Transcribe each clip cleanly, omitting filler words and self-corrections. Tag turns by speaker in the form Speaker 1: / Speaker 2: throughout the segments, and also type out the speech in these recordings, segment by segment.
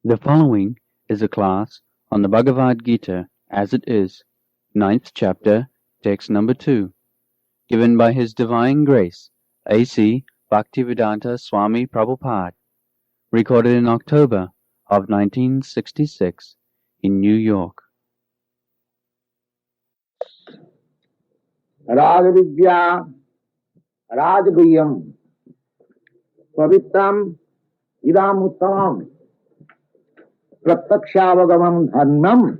Speaker 1: The following is a class on the Bhagavad Gita as it is, 9th chapter, text number 2, given by His Divine Grace, A.C. Bhaktivedanta Swami Prabhupada, recorded in October of 1966 in New York.
Speaker 2: Rajavidya Rajaguyam Pavitram Idam Uttamam Pratyakshavagavam Dharmam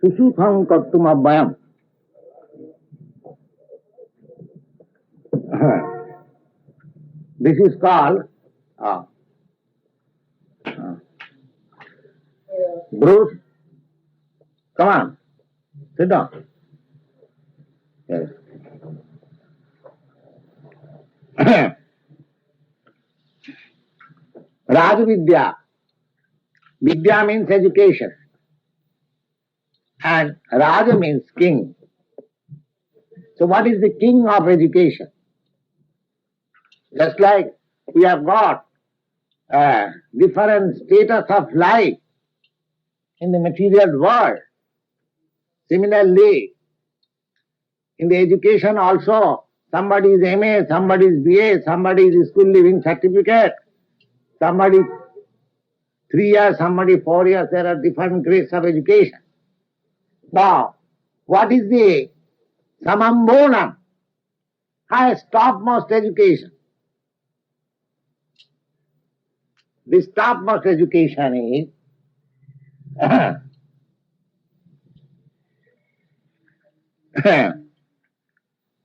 Speaker 2: Susutham Kartum Abhayam. This is called Bruce. Come on, sit down. Yes. Rajavidya. Vidya means education. And Raja means king. So what is the king of education? Just like we have got different status of life in the material world. Similarly, in the education also, somebody is MA, somebody is BA, somebody is school leaving certificate, somebody 3 years, somebody 4 years, there are different grades of education. Now, what is the Samambonam, highest, topmost education? This topmost education is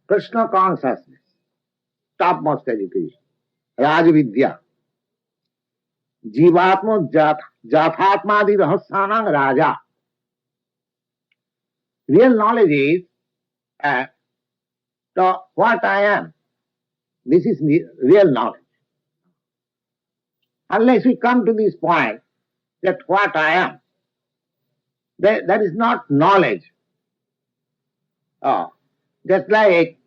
Speaker 2: Krishna consciousness, topmost education, Rajavidya. Jivatma Jathatmadi Rahasyanang Raja. Real knowledge is what I am. This is real knowledge. Unless we come to this point that what I am, that is not knowledge. Just like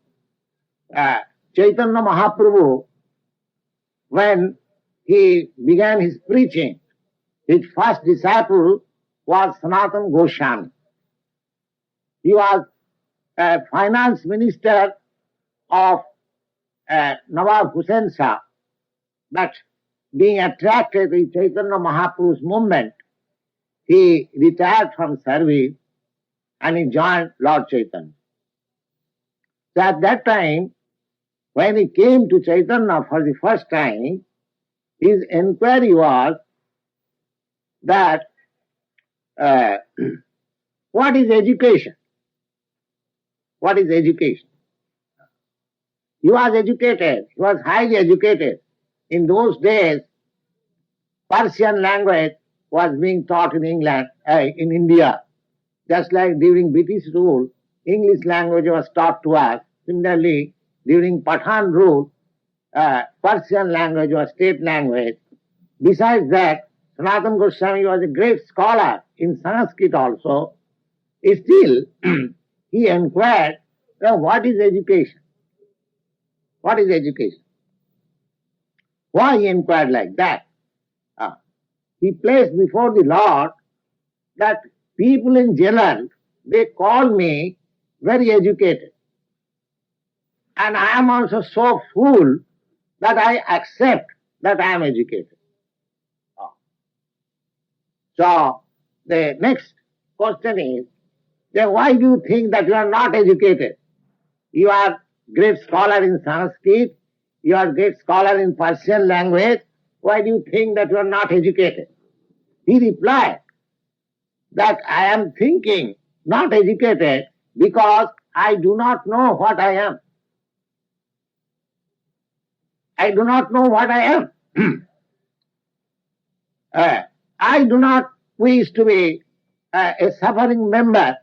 Speaker 2: Chaitanya Mahaprabhu, when he began his preaching, his first disciple was Sanatana Goswami. He was a finance minister of Nawab Hussain Shah, but being attracted to Chaitanya Mahaprabhu's movement, he retired from service and he joined Lord Chaitanya. So at that time, when he came to Chaitanya for the first time, his inquiry was that what is education? What is education? He was educated, he was highly educated. In those days, Persian language was being taught in England, in India. Just like during British rule, English language was taught to us. Similarly, during Pathan rule, Persian language was state language. Besides that, Sanatana Goswami was a great scholar in Sanskrit also. Still, he inquired, what is education? What is education? Why he inquired like that? He placed before the Lord that people in general, they call me very educated. And I am also so fool that I accept that I am educated. So, the next question is, then why do you think that you are not educated? You are great scholar in Sanskrit, you are great scholar in Persian language, why do you think that you are not educated? He replied that I am thinking not educated because I do not know what I am. I do not know what I am. I do not wish to be a suffering member,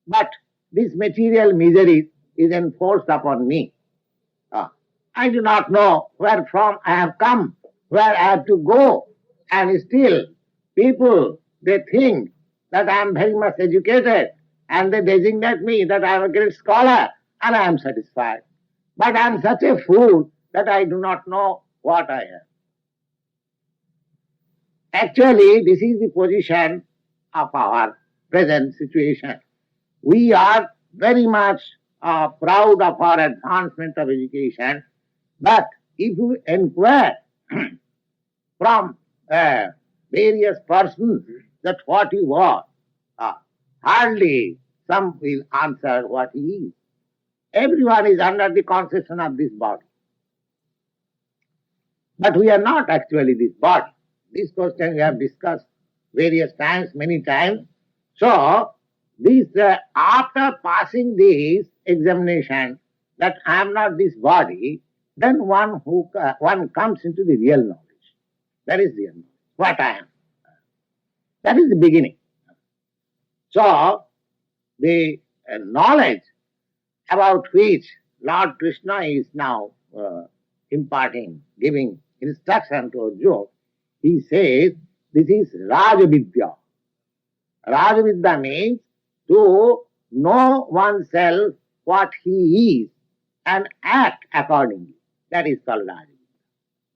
Speaker 2: but this material misery is enforced upon me. I do not know where from I have come, where I have to go, and still people, they think that I am very much educated and they designate me that I am a great scholar and I am satisfied. But I am such a fool that I do not know what I am. Actually, this is the position of our present situation. We are very much proud of our advancement of education, but if you inquire from various persons that what you are, uh, hardly some will answer what he is. Everyone is under the concession of this body. But we are not actually this body. This question we have discussed various times, many times. So, this after passing this examination that I am not this body, then one comes into the real knowledge. That is real knowledge. What I am. That is the beginning. So, the knowledge about which Lord Krishna is now imparting, giving instruction to Arjuna, he says this is Rajavidya. Rajavidya means to know oneself what he is and act accordingly. That is called Rajavidya.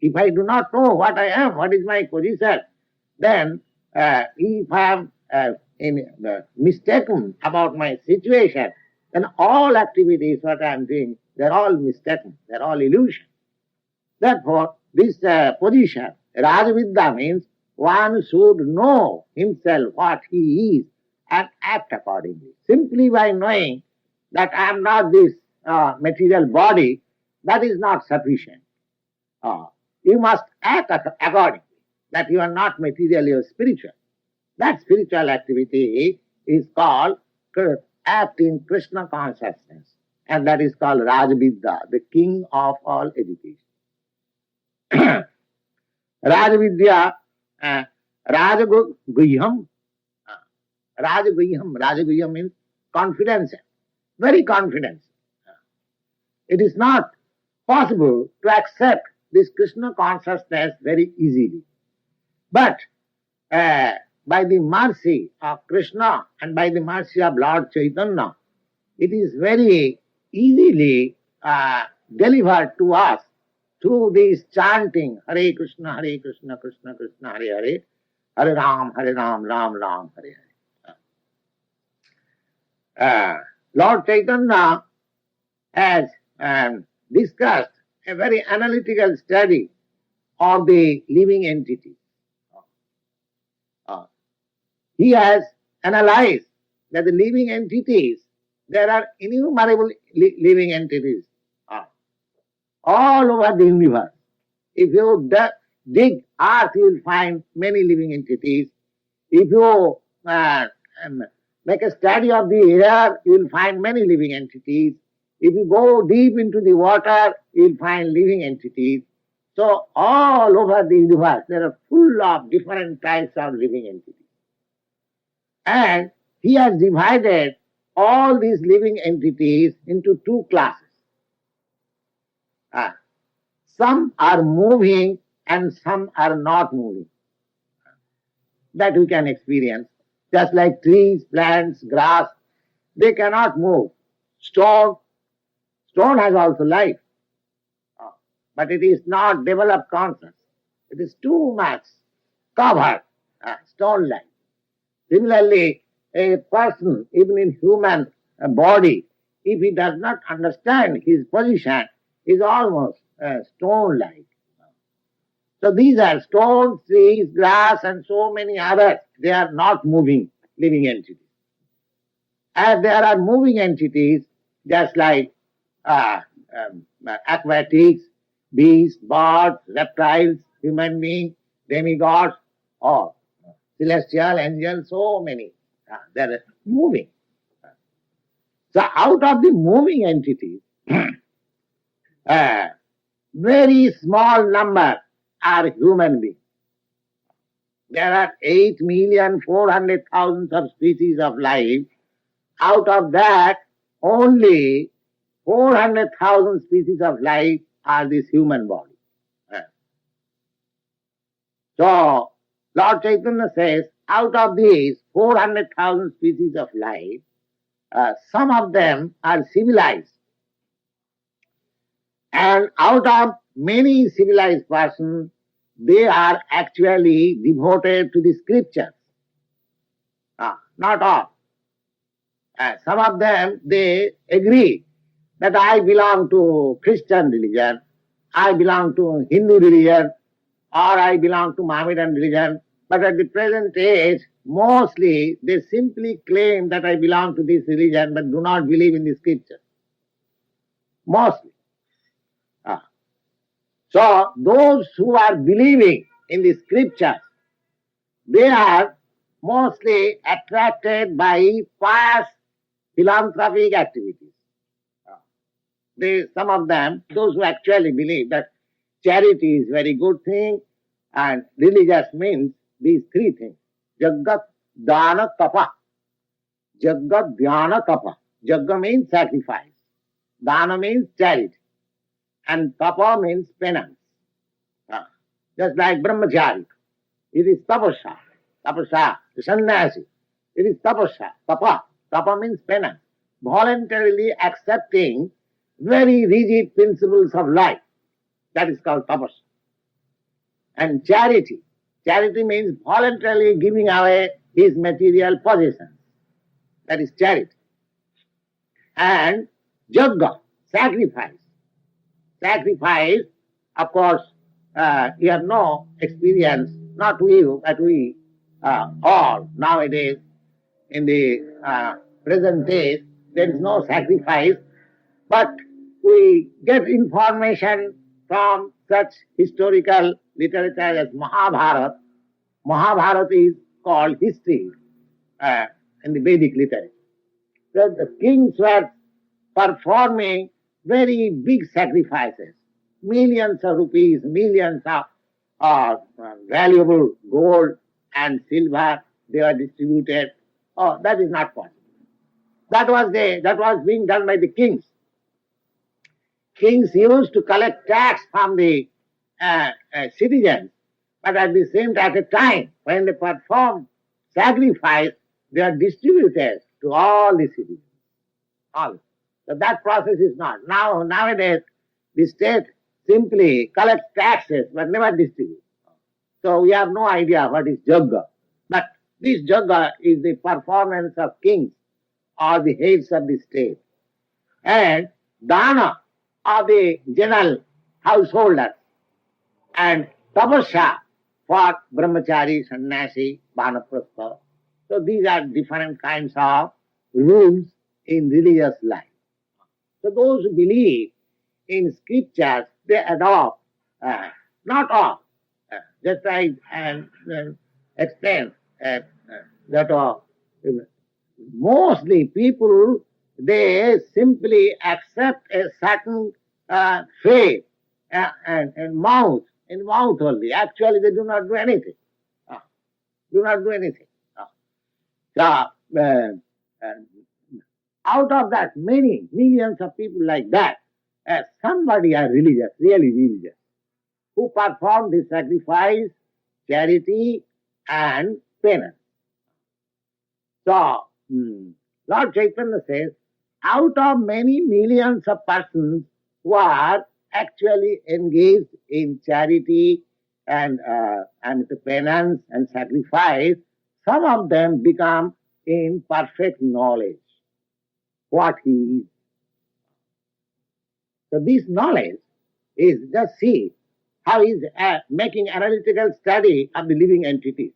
Speaker 2: If I do not know what I am, what is my position, then if I am mistaken about my situation, then all activities what I am doing, they are all mistaken, they are all illusion. Therefore, this position, Rajavidya means one should know himself what he is and act accordingly. Simply by knowing that I am not this material body, that is not sufficient. You must act accordingly, that you are not material, you are spiritual. That spiritual activity is called act in Krishna consciousness, and that is called Rajavidya, the king of all education. Rajavidya, Rajaguhyam. Rajaguhyam means confidence, very confidence. It is not possible to accept this Krishna consciousness very easily. But by the mercy of Krishna and by the mercy of Lord Chaitanya, it is very easily delivered to us through this chanting Hare Krishna, Krishna Krishna, Hare Hare, Hare Ram, Ram Ram, Hare Hare. Lord Chaitanya has discussed a very analytical study of the living entity. He has analyzed that the living entities, there are innumerable living entities all over the universe. If you dig earth, you will find many living entities. If you make a study of the air, you will find many living entities. If you go deep into the water, you will find living entities. So all over the universe, there are full of different types of living entities. And he has divided all these living entities into two classes. Some are moving and some are not moving. That we can experience. Just like trees, plants, grass, they cannot move. Stone has also life. But it is not developed conscious. It is too much covered, stone-like. Similarly, a person, even in human body, if he does not understand his position, is almost stone-like. So these are stones, trees, grass, and so many others. They are not moving living entities. As there are moving entities, just like aquatics, beasts, birds, reptiles, human beings, demigods, or celestial angels, so many. They are moving. So out of the moving entities, very small number are human beings. There are 8,400,000 of species of life. Out of that, only 400,000 species of life are this human body. So, Lord Chaitanya says, out of these 400,000 species of life, some of them are civilized. And out of many civilized persons, they are actually devoted to the scriptures. Not all. Some of them, they agree that I belong to Christian religion, I belong to Hindu religion, or I belong to Mohammedan religion. But at the present age, mostly they simply claim that I belong to this religion but do not believe in the scripture. Mostly. So those who are believing in the scriptures, they are mostly attracted by pious philanthropic activities. Some of them, those who actually believe that charity is very good thing and religious means these three things. Jagat, Dana, Tapa. Jagat, Dhyana, Tapa. Jagga means sacrifice. Dana means charity. And Tapa means penance. Just like brahmachari. It is tapasya. Tapasya, the sannyasi. It is tapasya. Tapa. Tapa means penance. Voluntarily accepting very rigid principles of life. That is called tapasya. And charity. Charity means voluntarily giving away his material possessions. That is charity. And jagga, sacrifice. Sacrifice, of course, you have no experience, not you, but we all nowadays, in the present days, there is no sacrifice, but we get information from such historical literature as Mahabharata. Mahabharata is called history in the Vedic literature. So the kings were performing very big sacrifices, millions of rupees, millions of valuable gold and silver, they were distributed. Oh, that is not possible. That was being done by the kings. Kings used to collect tax from the citizens, but at the same time, at a time when they perform sacrifice, they are distributed to all the citizens. All. So that process is not. Nowadays, the state simply collects taxes but never distributes. So we have no idea what is jagga. But this jagga is the performance of kings or the heads of the state. And dana are the general householders. And tapasya for brahmachari, sannyasi, vanaprastha. So these are different kinds of rules in religious life. So those who believe in scriptures, they adopt, not all, just I explain that mostly people, they simply accept a certain faith and mouth, in mouth only. Actually, they do not do anything. Do not do anything. Out of that, many millions of people like that, somebody are religious, really religious, who perform the sacrifice, charity, and penance. So, Lord Chaitanya says, out of many millions of persons who are actually engaged in charity and the penance and sacrifice, some of them become in perfect knowledge what he is. So this knowledge is, just see how he is making analytical study of the living entities,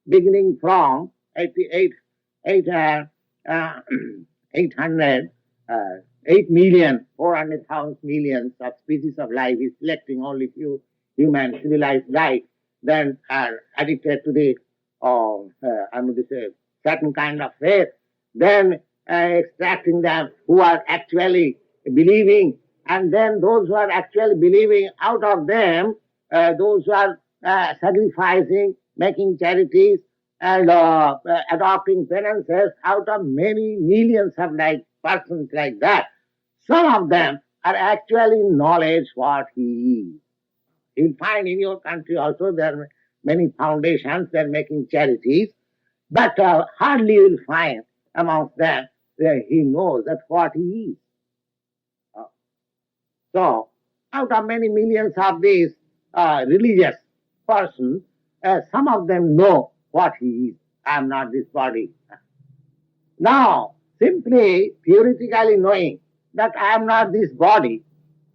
Speaker 2: beginning from 8,400,000 millions of species of life. He's selecting only few human civilized life, then are addicted to the certain kind of faith, then extracting them who are actually believing, and then those who are actually believing, out of them, those who are sacrificing, making charities, and adopting penances, out of many millions of persons like that, some of them are actually knowledge what he is. You'll find in your country also there are many foundations, they're making charities, but hardly you'll find amongst them where he knows that what he is. So, out of many millions of these religious person, some of them know what he is. I am not this body. Now, simply theoretically knowing that I am not this body,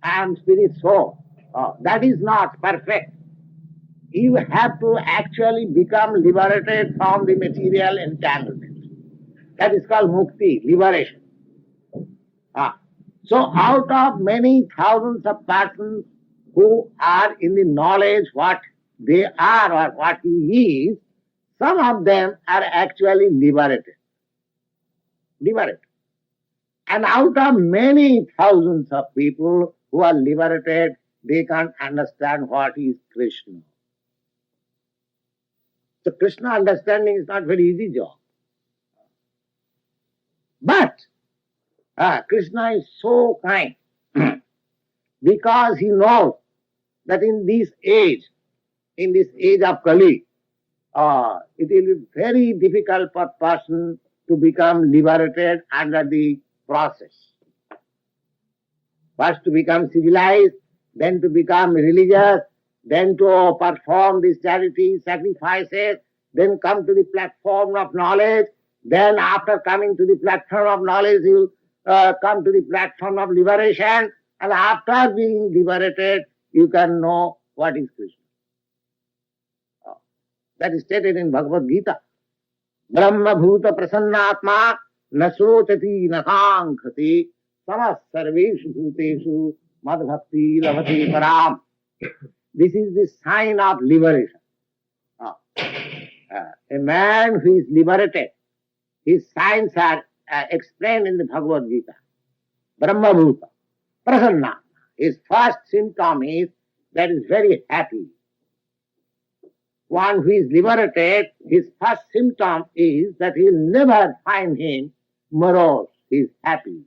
Speaker 2: I am spirit soul, that is not perfect. You have to actually become liberated from the material entanglement. That is called mukti, liberation. So out of many thousands of persons who are in the knowledge what they are or what he is, some of them are actually liberated. Liberated. And out of many thousands of people who are liberated, they can't understand what is Krishna. So Krishna understanding is not very easy job. But Krishna is so kind because he knows that in this age of Kali, it will be very difficult for person to become liberated under the process. First to become civilized, then to become religious, then to perform these charities, sacrifices, then come to the platform of knowledge, then after coming to the platform of knowledge, you come to the platform of liberation, and after being liberated, you can know what is Krishna. That is stated in Bhagavad Gita. Brahma bhuta prasannatma nasotati nakankhati samas sarveshu bhuteshu madbhakti lavati param. This is the sign of liberation. A man who is liberated, his signs are explained in the Bhagavad Gita. Brahma bhuta prasannatma. His first symptom is that is very happy. One who is liberated, his first symptom is that he will never find him morose. He is happy.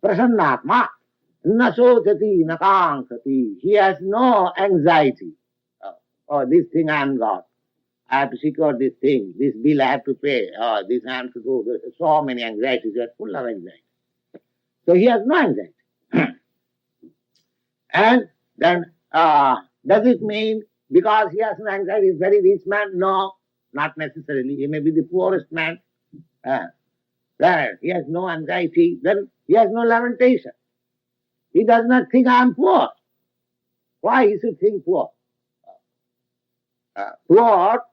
Speaker 2: Prasannatma nasotati nakankhati. He has no anxiety. Oh, this thing I am got. I have to secure this thing. This bill I have to pay. Oh, this I have to do. There are so many anxieties. He is full of anxiety. So he has no anxiety. And then, does it mean because he has no anxiety, he is very rich man? No, not necessarily. He may be the poorest man. He has no anxiety. Then he has no lamentation. He does not think I am poor. Why he should think poor? Poor,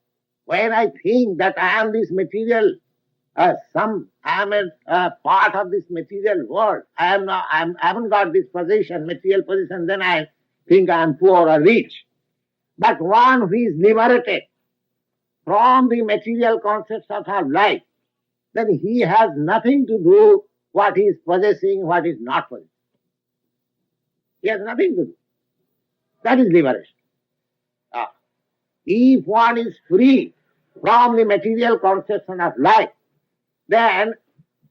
Speaker 2: when I think that I am this material, I am a part of this material world. I haven't got this position, material position. Then I think I am poor or rich. But one who is liberated from the material concepts of our life, then he has nothing to do what he is possessing, what is not possessing. He has nothing to do. That is liberation. If one is free from the material conception of life, then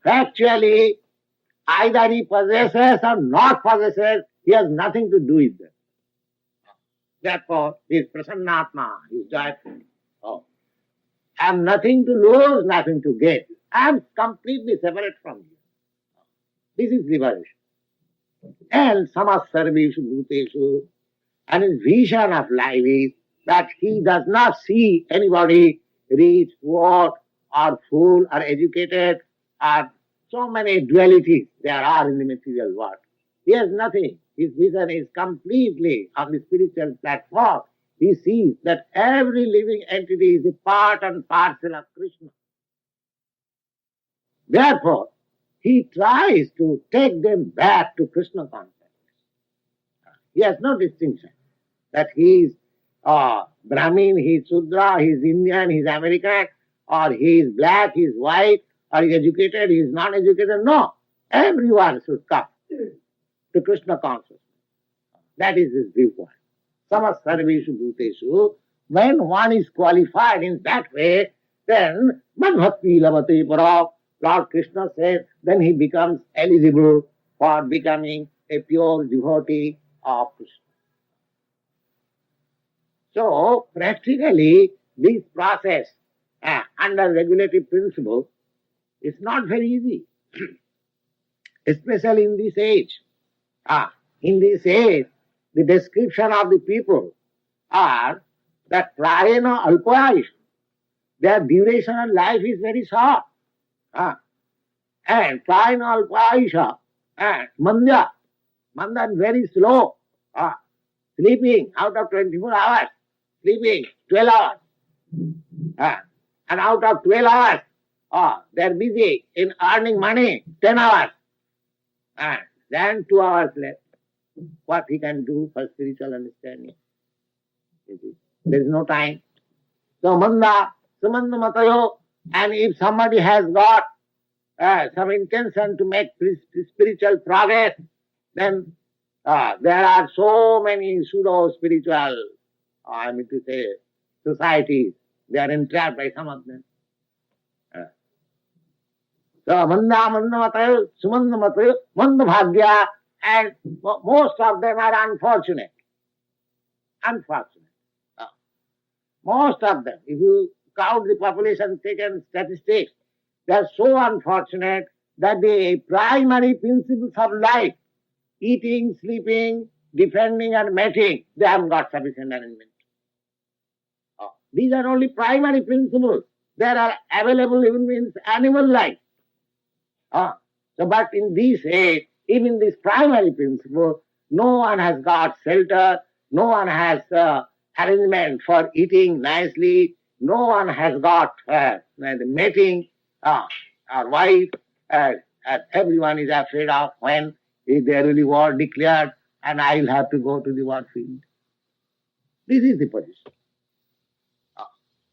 Speaker 2: actually either he possesses or not possesses, he has nothing to do with them. Therefore, he is prasannatma, he is joyful. I have nothing to lose, nothing to gain. I am completely separate from you. This is liberation. And samas sarveshu bhuteshu, and his vision of life is that he does not see anybody rich, poor, or fool, or educated, or so many dualities there are in the material world. He has nothing. His vision is completely on the spiritual platform. He sees that every living entity is a part and parcel of Krishna. Therefore, he tries to take them back to Krishna consciousness. He has no distinction that he is Brahmin, he is Sudra, he is Indian, he is American, or he is black, he is white, or he is educated, he is non-educated. No, everyone should come to Krishna consciousness. That is his viewpoint. Samas sarveshu bhuteshu. When one is qualified in that way, then madbhakti lavate para. Lord Krishna says, then he becomes eligible for becoming a pure devotee of Krishna. So, practically, this process under regulative principle is not very easy, especially in this age. In this age, the description of the people are that prayena alpayayusha. Their duration of life is very short. And prayena alpayayusha and mandya is very slow. Sleeping out of 24 hours, sleeping 12 hours. And out of 12 hours, they are busy in earning money, 10 hours. And then 2 hours left. What he can do for spiritual understanding? There is no time. So manda, sumanda matayo, and if somebody has got some intention to make spiritual progress, then there are so many pseudo-spiritual, societies. They are entrapped by some of them. So manda matayo, sumanda matayo, manda bhagya, and most of them are unfortunate. Most of them, if you count the population, taken statistics, they are so unfortunate that the primary principles of life, eating, sleeping, defending and mating, they haven't got sufficient arrangement. These are only primary principles. There are available even in animal life. But in this age, even this primary principle, no one has got shelter, no one has arrangement for eating nicely, no one has got mating or wife, everyone is afraid of when there will be war declared and I will have to go to the war field. This is the position.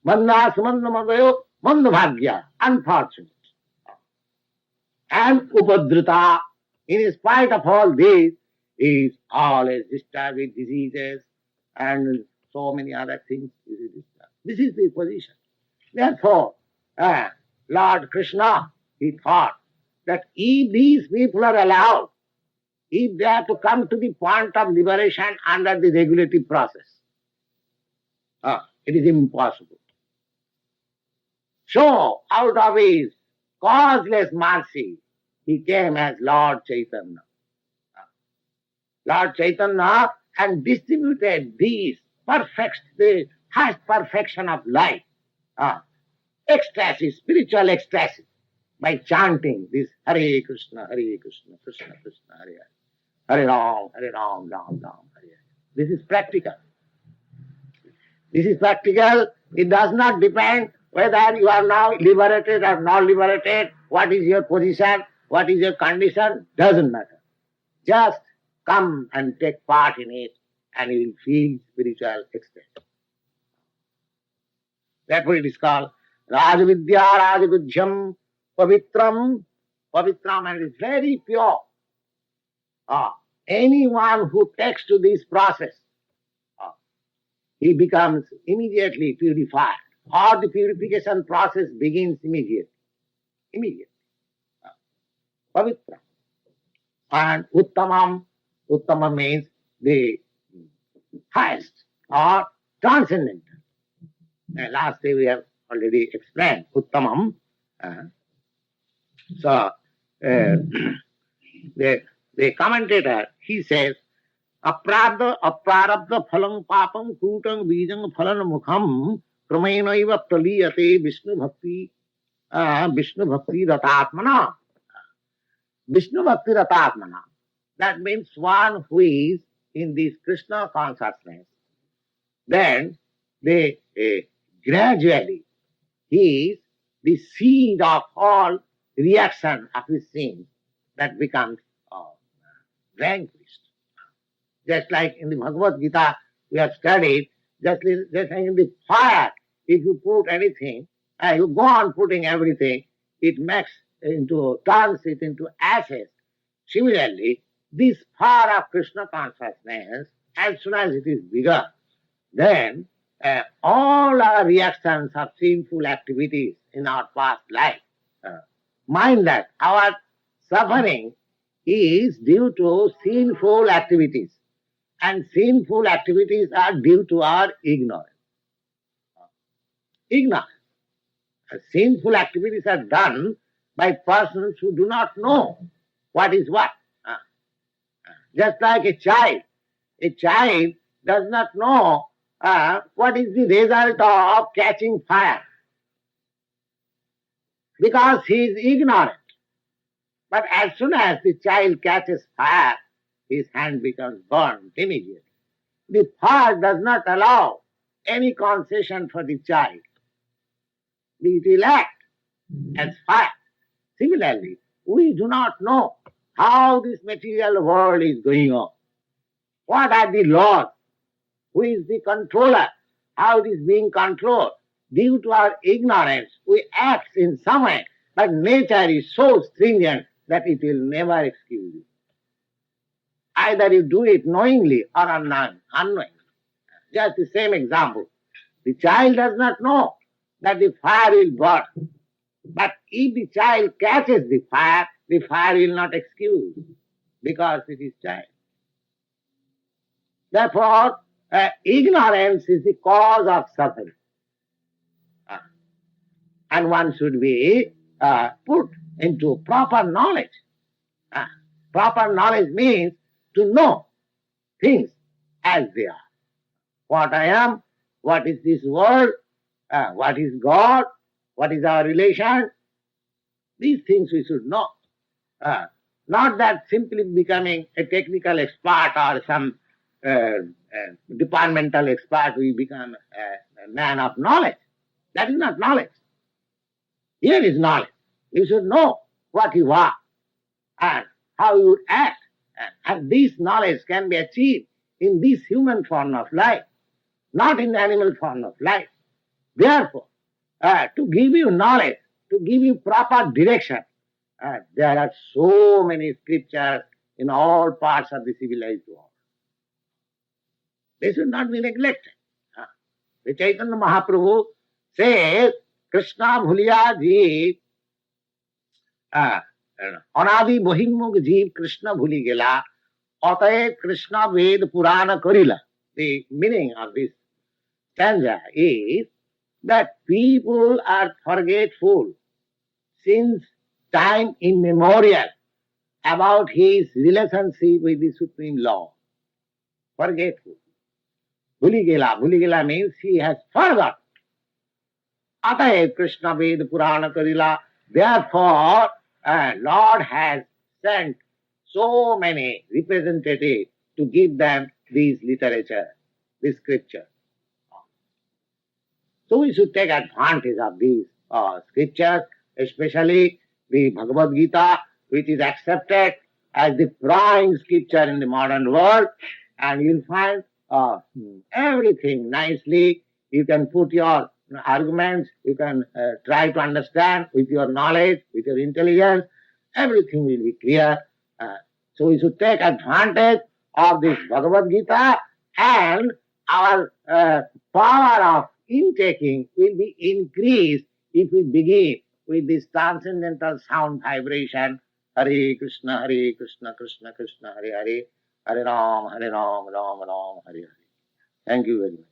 Speaker 2: Manda sumanda madayo manda bhagya, unfortunate. And upadrita, in spite of all this, is always disturbed with diseases and so many other things. This is the position. Therefore, Lord Krishna, he thought that if these people are allowed, if they are to come to the point of liberation under the regulative process, it is impossible. So, out of his causeless mercy, he came as Lord Chaitanya. Lord Chaitanya and distributed these the highest perfection of life, ecstasy, spiritual ecstasy, by chanting this Hare Krishna, Krishna Krishna, Hare Hare, Hare Ram, Ram Ram, Hare Hare. This is practical. This is practical. It does not depend whether you are now liberated or not liberated, what is your position, what is your condition, doesn't matter. Just come and take part in it and you will feel spiritual ecstasy. Therefore it is called Rajavidya Rajagujyam Pavitram. Pavitram, and it is very pure. Anyone who takes to this process, he becomes immediately purified. Or the purification process begins immediately. Pavitra. And Uttamam. Uttamam means the highest or transcendental. Last day we have already explained Uttamam. The commentator, he says, Aprarabdha phalam papam kutang bijang phalan mukham kramainaiva praliyate Vishnu bhakti ratatmana. Vishnu bhakti ratatmana. That means one who is in this Krishna consciousness. Then they gradually he is the seed of all reaction of his sins that becomes vanquished. Just like in the Bhagavad Gita we have studied, just like in the fire, if you put anything, you go on putting everything, it turns it into ashes. Similarly, this fire of Krishna consciousness, as soon as it is bigger, then all our reactions of sinful activities in our past life, mind that our suffering is due to sinful activities. And sinful activities are due to our ignorance. Sinful activities are done by persons who do not know what is what. Just like a child A child does not know what is the result of catching fire, because he is ignorant. But as soon as the child catches fire, his hand becomes burnt immediately. The fire does not allow any concession for the child. It will act as fire. Similarly, we do not know how this material world is going on. What are the laws? Who is the controller? How it is being controlled? Due to our ignorance, we act in some way, but nature is so stringent that it will never excuse you. Either you do it knowingly or unknowingly. Just the same example. The child does not know that the fire will burn. But if the child catches the fire will not excuse, because it is child. Therefore, ignorance is the cause of suffering. And one should be put into proper knowledge. Proper knowledge means to know things as they are. What I am, what is this world, what is God, what is our relation. These things we should know. Not that simply becoming a technical expert or some departmental expert, we become a man of knowledge. That is not knowledge. Here is knowledge. You should know what you are and how you act. And this knowledge can be achieved in this human form of life, not in the animal form of life. Therefore, to give you knowledge, to give you proper direction, there are so many scriptures in all parts of the civilized world. They should not be neglected. The Chaitanya Mahaprabhu says, Krishna bhuliya jeev, anadi bohimmuk jeev Krishna bhuli gela, ataye Krishna ved purana karila. The meaning of this stanza is that people are forgetful since time immemorial about his relationship with the Supreme Lord. Forgetful. Bhuligela. Bhuligela means he has forgotten. Ataye Krishna Ved Purana Karila. Therefore, Lord has sent so many representatives to give them these literature, this scripture. So we should take advantage of these scriptures, especially the Bhagavad Gita, which is accepted as the prime scripture in the modern world, and you'll find everything nicely. You can put your arguments, you can try to understand with your knowledge, with your intelligence, everything will be clear. So we should take advantage of this Bhagavad Gita, and our power of intaking will be increased if we begin with this transcendental sound vibration. Hare Krishna, Krishna Krishna, Hare Hare, Hare Ram, Ram Ram, Hare Hare. Thank you very much.